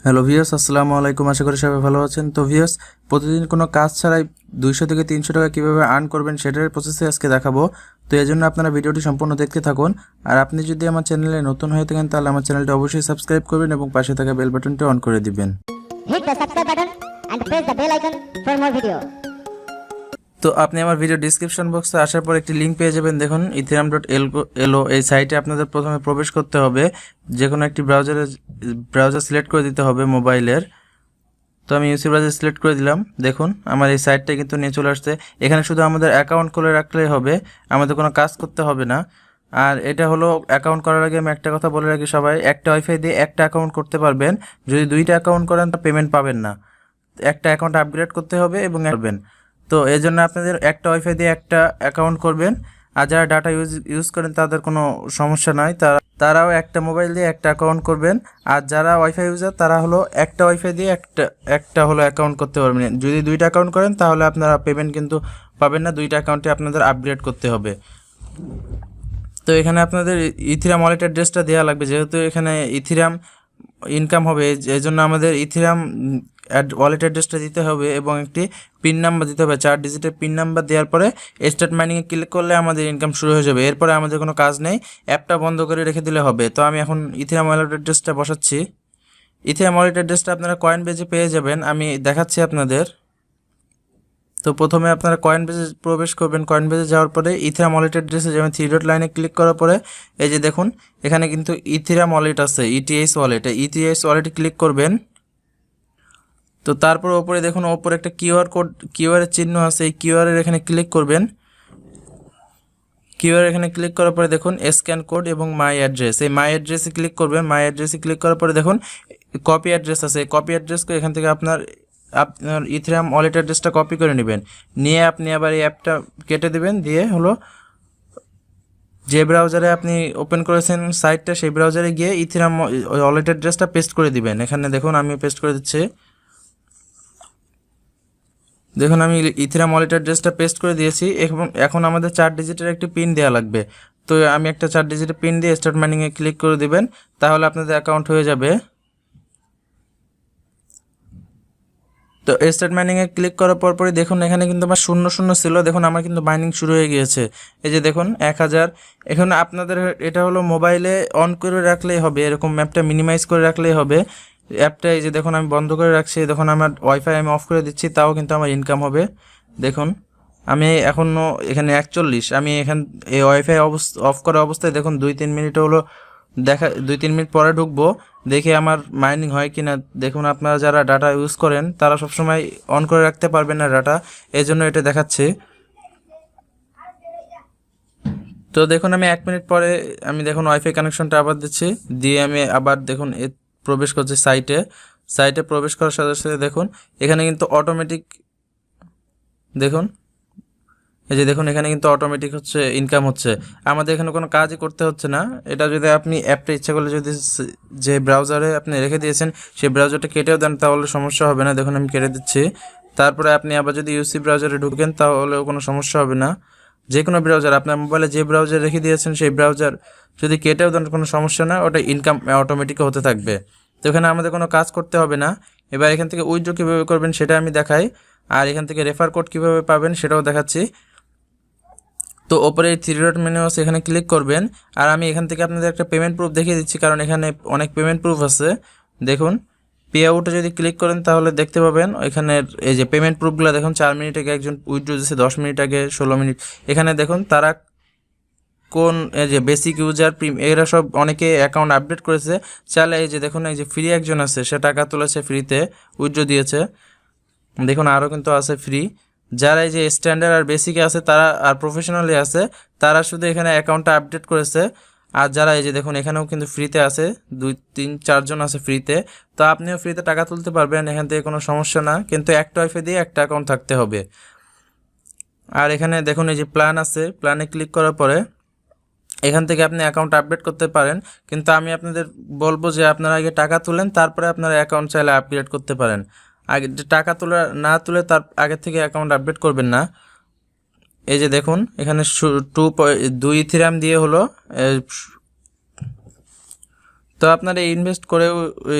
Hello viewers, আসসালামু আলাইকুম। আশা করি সবাই ভালো আছেন। তো ভিউয়ার্স, প্রতিদিন কোনো কাজ ছাড়াই 200 থেকে 300 টাকা কীভাবে আর্ন করবেন সেটার প্রসেসে আজকে দেখাবো। তো এই জন্য আপনারা ভিডিওটি সম্পূর্ণ দেখতে থাকুন। আর আপনি যদি আমার চ্যানেলে নতুন হয়ে থাকেন তাহলে আমার চ্যানেলটি অবশ্যই সাবস্ক্রাইব করবেন এবং পাশে থাকা বেল বাটনটি অন করে দিবেন। Hit the subscribe button and press the bell icon for more video. তো আপনি আমার ভিডিও ডিসক্রিপশন বক্সে আসার পর একটি লিঙ্ক পেয়ে যাবেন। দেখুন ethereum.elo এই সাইটে আপনাদের প্রথমে প্রবেশ করতে হবে। যে কোনো একটি ব্রাউজার সিলেক্ট করে দিতে হবে মোবাইলের। তো আমি ইউসি ব্রাউজার সিলেক্ট করে দিলাম। দেখুন আমার এই সাইটটা কিন্তু নিয়ে চলে আসছে। এখানে শুধু আমাদের অ্যাকাউন্ট খুলে রাখলেই হবে, আমাদের কোনো কাজ করতে হবে না। আর এটা হলো অ্যাকাউন্ট করার আগে আমি একটা কথা বলে রাখি, সবাই একটা ওয়াইফাই দিয়ে একটা অ্যাকাউন্ট করতে পারবেন। যদি দুইটা অ্যাকাউন্ট করেন তো পেমেন্ট পাবেন না, একটা অ্যাকাউন্ট আপগ্রেড করতে হবে এবং করবেন। তো এই জন্য আপনাদের একটা ওয়াইফাই দিয়ে একটা অ্যাকাউন্ট করবেন। আর যারা ডাটা ইউজ করেন তাদের কোনো সমস্যা নাই, তারাও একটা মোবাইল দিয়ে একটা অ্যাকাউন্ট করবেন। আর যারা ওয়াইফাই ইউজার তারা হলো একটা ওয়াইফাই দিয়ে একটা হলো অ্যাকাউন্ট করতে পারবেন। যদি দুইটা অ্যাকাউন্ট করেন তাহলে আপনারা পেমেন্ট কিন্তু পাবেন না, দুইটা অ্যাকাউন্টে আপনাদের আপগ্রেড করতে হবে। তো এখানে আপনাদের ইথিরাম ওয়ালেট অ্যাড্রেসটা দেওয়া লাগবে, যেহেতু এখানে ইথিরাম ইনকাম হবে এই জন্য আমাদের ইথিরাম ওয়ালেট অ্যাড্রেসটা দিতে হবে এবং একটি পিন নাম্বার দিতে হবে। 4 ডিজিটের পিন নাম্বার দেওয়ার পরে স্টার্ট মাইনিংয়ে ক্লিক করলে আমাদের ইনকাম শুরু হয়ে যাবে। এরপরে আমাদের কোনো কাজ নেই, অ্যাপটা বন্ধ করে রেখে দিলে হবে। তো আমি এখন ইথিরাম ওয়ালেট অ্যাড্রেসটা বসাচ্ছি। ইথিরাম ওয়ালেট অ্যাড্রেসটা আপনারা কয়েন বেজে পেয়ে যাবেন, আমি দেখাচ্ছি আপনাদের। তো প্রথমে আপনারা কয়েন বেজে প্রবেশ করবেন। কয়েন বেজে যাওয়ার পরে ইথিরাম ওয়ালেট অ্যাড্রেসে যেমন 3 ডট লাইনে ক্লিক করার পরে এই যে দেখুন এখানে কিন্তু ইথিরাম ওয়ালেট আছে, ইটিএস ওয়ালেট। ইটিএস ওয়ালেটে ক্লিক করবেন। তো তারপর ওপরে দেখুন ওপরে একটা কিউআর এর চিহ্ন আছে, এই কিউআর এর এখানে ক্লিক করবেন। কিউআর এখানে ক্লিক করার পরে দেখুন স্ক্যান কোড এবং মাই অ্যাড্রেস, এই মাই অ্যাড্রেসে ক্লিক করবেন। মাই অ্যাড্রেসে ক্লিক করার পরে দেখুন কপি অ্যাড্রেস আছে, কপি অ্যাড্রেসকে এখান থেকে আপনার ইথিরাম ওয়ালেট অ্যাড্রেসটা কপি করে নেবেন। নিয়ে আপনি আবার এই অ্যাপটা কেটে দেবেন, দিয়ে হলো যে ব্রাউজারে আপনি ওপেন করেছেন সাইটটা সেই ব্রাউজারে গিয়ে ইথিরাম ওয়ালেট অ্যাড্রেসটা পেস্ট করে দিবেন। এখানে দেখুন আমি পেস্ট করে দিচ্ছি। দেখুন আমি ইথিরাম ওয়ালেট অ্যাড্রেসটা পেস্ট করে দিয়েছি এবং এখন আমাদের 4 ডিজিটের একটি পিন দেওয়া লাগবে। তো আমি একটা 4 ডিজিটের পিন দিয়ে স্টার্ট মাইনিংয়ে ক্লিক করে দিবেন, তাহলে আপনাদের অ্যাকাউন্ট হয়ে যাবে। তো স্টার্ট মাইনিংয়ে ক্লিক করার পরই দেখুন এখানে কিন্তু আমার 00 ছিল, দেখুন আমার কিন্তু মাইনিং শুরু হয়ে গিয়েছে। এই যে দেখুন 1000। এখন আপনাদের এটা হলো মোবাইলে অন করে রাখলেই হবে, এরকম ম্যাপটা মিনিমাইজ করে রাখলেই হবে। অ্যাপটা এই যে দেখুন আমি বন্ধ করে রাখছি, দেখুন আমার ওয়াইফাই আমি অফ করে দিচ্ছি, তাও কিন্তু আমার ইনকাম হবে। দেখুন আমি এখনও এখানে 41, আমি এই ওয়াইফাই অফ করা অবস্থায় দেখুন 2-3 মিনিট হলো দেখা, 2-3 মিনিট পরে ঢুকবো, দেখে আমার মাইনিং হয় কিনা। দেখুন আপনারা যারা ডাটা ইউজ করেন তারা সবসময় অন করে রাখতে পারবেন না ডাটা, এই জন্য এটা দেখাচ্ছে। তো দেখুন আমি 1 মিনিট পরে আমি দেখুন ওয়াইফাই কানেকশনটা আবার দিচ্ছি, দিয়ে আমি আবার দেখুন প্রবেশ করছি সাইটে প্রবেশ করার সাথে সাথে দেখুন এখানে কিন্তু অটোমেটিক দেখুন এই যে দেখুন এখানে কিন্তু অটোমেটিক হচ্ছে ইনকাম হচ্ছে, আমাদের এখানে কোনো কাজই করতে হচ্ছে না। এটা যদি আপনি অ্যাপটা ইচ্ছা করলে যদি যে ব্রাউজারে আপনি রেখে দিয়েছেন সেই ব্রাউজারটা কেটেও দেন তাহলে সমস্যা হবে না। দেখুন আমি কেটে দিচ্ছি। তারপরে আপনি আবার যদি ইউসি ব্রাউজারে ঢুকেন তাহলেও কোনো সমস্যা হবে না। যে কোনো ব্রাউজার আপনার মোবাইলে যে ব্রাউজার রেখে দিয়েছেন সেই ব্রাউজার যদি কেটেও দেন কোনো সমস্যা না, ওটা ইনকাম অটোমেটিক হতে থাকবে। তো এখানে আমাদের কোনো কাজ করতে হবে না। এবার এখান থেকে উইথড্র কীভাবে করবেন সেটা আমি দেখাই, আর এখান থেকে রেফার কোড কীভাবে পাবেন সেটাও দেখাচ্ছি। তো ওপরে 3 ডট মেনু আছে, এখানে ক্লিক করবেন। আর আমি এখান থেকে আপনাদের একটা পেমেন্ট প্রুফ দেখিয়ে দিচ্ছি, কারণ এখানে অনেক পেমেন্ট প্রুফ আছে। দেখুন পে আউটে যদি ক্লিক করেন তাহলে দেখতে পাবেন এখানে এই যে পেমেন্ট প্রুফগুলো দেখুন 4 মিনিট আগে একজন উইথড্র দিয়েছে, 10 মিনিট আগে, 16 মিনিট। এখানে দেখুন তারা কোন এই যে বেসিক ইউজার এরা সব অনেকে অ্যাকাউন্ট আপডেট করেছে চাইলে। এই যে দেখুন এই যে ফ্রি একজন আছে, সে টাকা তুলেছে ফ্রিতে, উইথড্র দিয়েছে। দেখুন আরও কিন্তু আছে ফ্রি। যারা এই যে স্ট্যান্ডার্ড আর বেসিকে আছে তারা আর প্রফেশনালি আছে তারা শুধু এখানে অ্যাকাউন্টটা আপডেট করেছে। আর যারা এই যে দেখুন এখানেও কিন্তু ফ্রিতে আছে, 2-3-4 জন আছে ফ্রিতে। তো আপনিও ফ্রিতে টাকা তুলতে পারবেন, এখান থেকে কোনো সমস্যা না, কিন্তু একটা ওয়াইফাই দিয়ে একটা অ্যাকাউন্ট থাকতে হবে। আর এখানে দেখুন এই যে প্ল্যান আছে, প্ল্যানে ক্লিক করার পরে এখান থেকে আপনি অ্যাকাউন্ট আপডেট করতে পারেন, কিন্তু আমি আপনাদের বলবো যে আপনারা আগে টাকা তুলেন, তারপরে আপনারা অ্যাকাউন্ট চাইলে আপগ্রেড করতে পারেন। আগে টাকা না তুলে তার আগে থেকে অ্যাকাউন্ট আপডেট করবেন না। এই যে দেখুন এখানে 2 ইথিরাম দিয়ে হলো। তো তো আপনারা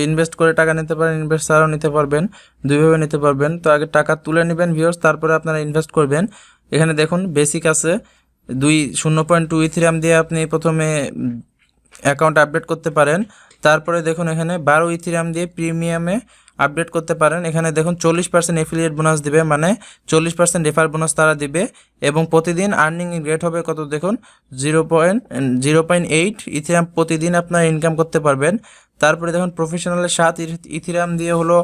ইনভেস্ট করে টাকা নিতে পারেন, ইনভেস্ট ছাড়াও নিতে পারবেন, দুইভাবে নিতে পারবেন। তো আগে টাকা তুলে নেবেন ভিউয়ার্স, তারপরে আপনারা ইনভেস্ট করবেন। এখানে দেখুন বেসিক আছে 0.2 ইথিরিয়াম দিয়ে আপনি প্রথমে অ্যাকাউন্ট আপডেট করতে পারেন। তারপরে দেখুন এখানে 12 ইথিরিয়াম দিয়ে প্রিমিয়ামে আপডেট করতে পারেন। এখানে দেখুন 40% এফিলিয়েট বোনাস দিবে, মানে 40% রেফার বোনাস তারা দিবে, এবং প্রতিদিন আর্নিং রেট হবে কত দেখুন 0.8 ইথিরিয়াম প্রতিদিন আপনার ইনকাম করতে পারবেন। তারপরে দেখুন প্রফেশনালের 7 ইথিরিয়াম দিয়ে হলো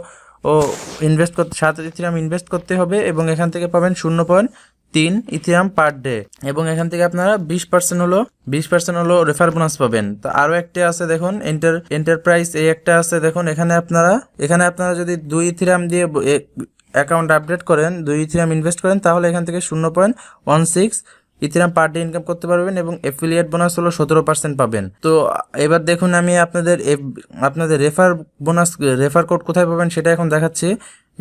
7 ইথিরিয়াম ইনভেস্ট করতে হবে, এবং এখান থেকে পাবেন 0.3 ইথিরিয়াম পার ডে, এবং এখান থেকে আপনারা 20% হলো রেফার বোনাস পাবেন। তো আরও একটা আছে দেখুন এন্টারপ্রাইজ, এই একটা আছে দেখুন। এখানে আপনারা যদি 2 ইথিরিয়াম দিয়ে অ্যাকাউন্ট আপডেট করেন, 2 ইথিরিয়াম ইনভেস্ট করেন, তাহলে এখান থেকে 0.16 ইথিরিয়াম পার ডে ইনকাম করতে পারবেন, এবং এফিলিয়েট বোনাস হলো 17% পাবেন। তো এবার দেখুন আমি আপনাদের রেফার কোড কোথায় পাবেন সেটা এখন দেখাচ্ছি।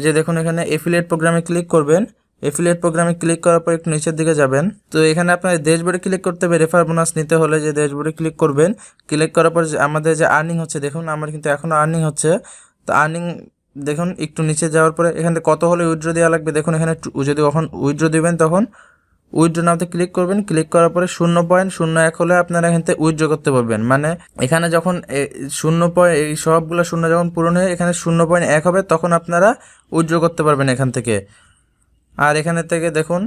যে দেখুন এখানে এফিলিয়েট প্রোগ্রামে ক্লিক করবেন। এফিলিয়েট প্রোগ্রামে ক্লিক করার পর একটু নিচের দিকে যাবেন। তো এখানে আপনাদের ড্যাশবোর্ডে ক্লিক করতে হবে। রেফার বোনাস নিতে হলে যে ড্যাশবোর্ডে ক্লিক করবেন, ক্লিক করার পর আমাদের যে আর্নিং হচ্ছে দেখুন, আমার কিন্তু এখনও আর্নিং হচ্ছে। তো আর্নিং দেখুন একটু নিচে যাওয়ার পরে এখানে কত হলে উইথড্র দেওয়া লাগবে দেখুন। এখানে যদি কখন উইথড্র দেবেন তখন উইথড্র নাওতে ক্লিক করবেন। ক্লিক করার পরে 0.01 হলে আপনারা এখান থেকে উইথড্র করতে পারবেন। মানে এখানে যখন এই সবগুলো শূন্য যখন পূরণ হয়ে এখানে 0.1 হবে, তখন আপনারা উইথড্র করতে পারবেন এখান থেকে। আর এখানে থেকে দেখুন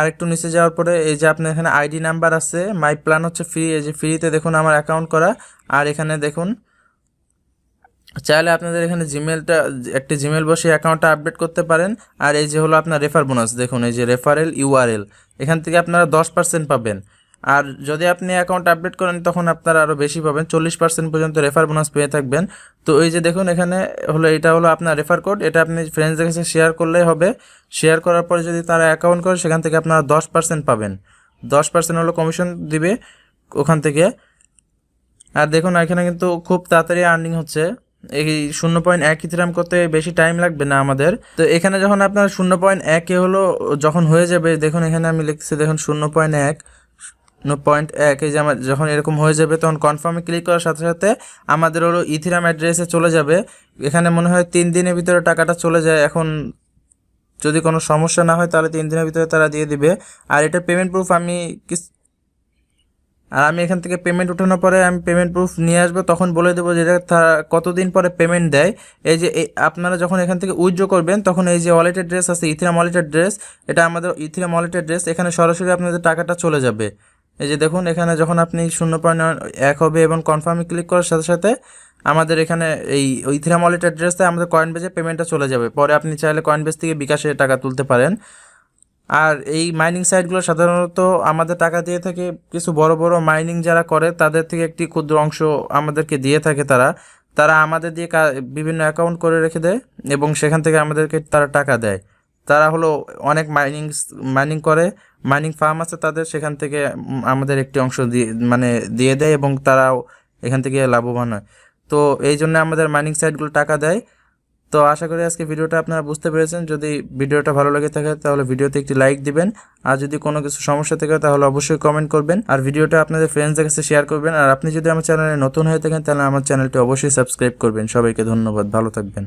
আরেকটু নিচে যাওয়ার পরে এই যে আপনার এখানে আইডি নাম্বার আছে, মাই প্ল্যান হচ্ছে ফ্রি, এই যে ফ্রিতে দেখুন আমার অ্যাকাউন্ট করা। আর এখানে দেখুন চাইলে আপনাদের এখানে একটি জিমেল বসে অ্যাকাউন্টটা আপডেট করতে পারেন। আর এই যে হলো আপনার রেফার বোনাস দেখুন, এই যে রেফারেল ইউআরএল, এখান থেকে আপনারা 10% পাবেন। আর যদি আপনি অ্যাকাউন্ট আপডেট করেন তখন আপনারা আরও বেশি পাবেন, 40% পর্যন্ত রেফার বোনাস পেয়ে থাকবেন। তো এই যে দেখুন এখানে এটা হলো আপনার রেফার কোড, এটা আপনি ফ্রেন্ডসদের কাছে শেয়ার করলেই হবে। শেয়ার করার পরে যদি তারা অ্যাকাউন্ট করে সেখান থেকে আপনারা 10% পাবেন। 10% হলো কমিশন দিবে ওখান থেকে। আর দেখুন এখানে কিন্তু খুব তাড়াতাড়ি আর্নিং হচ্ছে। এই 0.1 ইথিরিয়াম করতে বেশি টাইম লাগবে না আমাদের। তো এখানে যখন আপনার 0.1 হলো যখন হয়ে যাবে, দেখুন এখানে আমি লিখতেছি দেখুন 0.1 এই যে আমার যখন এরকম হয়ে যাবে তখন কনফার্মে ক্লিক করার সাথে সাথে আমাদের হলো ইথিরিয়াম অ্যাড্রেসে চলে যাবে। এখানে মনে হয় 3 দিনের ভিতরে টাকাটা চলে যায়। এখন যদি কোনো সমস্যা না হয় তাহলে 3 দিনের ভিতরে তারা দিয়ে দিবে। আর এটা পেমেন্ট প্রুফ আমি এখান থেকে পেমেন্ট উঠানোর পরে আমি পেমেন্ট প্রুফ নিয়ে আসবো, তখন বলে দেবো যে এটা কতদিন পরে পেমেন্ট দেয়। এই যে আপনারা যখন এখান থেকে উইথড্র করবেন তখন এই যে ওয়ালেট অ্যাড্রেস আছে, ইথিরিয়াম ওয়ালেট অ্যাড্রেস, এটা আমাদের ইথিরিয়াম ওয়ালেট অ্যাড্রেস, এখানে সরাসরি আপনাদের টাকাটা চলে যাবে। এই যে দেখুন এখানে যখন আপনি 0.1 হবে এবং কনফার্মে ক্লিক করার সাথে সাথে আমাদের এখানে এই ইথিরিয়াম ওয়ালেট অ্যাড্রেসে আমাদের কয়েনবেজে পেমেন্টটা চলে যাবে। পরে আপনি চাইলে কয়েনবেজ থেকে বিকাশে টাকা তুলতে পারেন। আর এই মাইনিং সাইটগুলো সাধারণত আমাদের টাকা দিয়ে থাকে, কিছু বড় বড় মাইনিং যারা করে তাদের থেকে একটি ক্ষুদ্র অংশ আমাদেরকে দিয়ে থাকে। তারা আমাদের দিয়ে বিভিন্ন অ্যাকাউন্ট করে রেখে দেয় এবং সেখান থেকে আমাদেরকে তারা টাকা দেয়। তারা হলো অনেক মাইনিং করে, মাইনিং ফার্ম আছে তাদের, সেখান থেকে আমাদের একটি অংশ দিয়ে দেয় এবং তারাও এখান থেকে লাভবান হয়। তো এই জন্য আমাদের মাইনিং সাইটগুলো টাকা দেয়। তো আশা করি আজকে ভিডিওটা আপনারা বুঝতে পেরেছেন। যদি ভিডিওটা ভালো লেগে থাকে তাহলে ভিডিওতে একটি লাইক দিবেন, আর যদি কোনো কিছু সমস্যা থাকে তাহলে অবশ্যই কমেন্ট করবেন, আর ভিডিওটা আপনাদের ফ্রেন্ডসদের কাছে শেয়ার করবেন। আর আপনি যদি আমার চ্যানেলে নতুন হয়ে থাকেন তাহলে আমার চ্যানেলটি অবশ্যই সাবস্ক্রাইব করবেন। সবাইকে ধন্যবাদ, ভালো থাকবেন।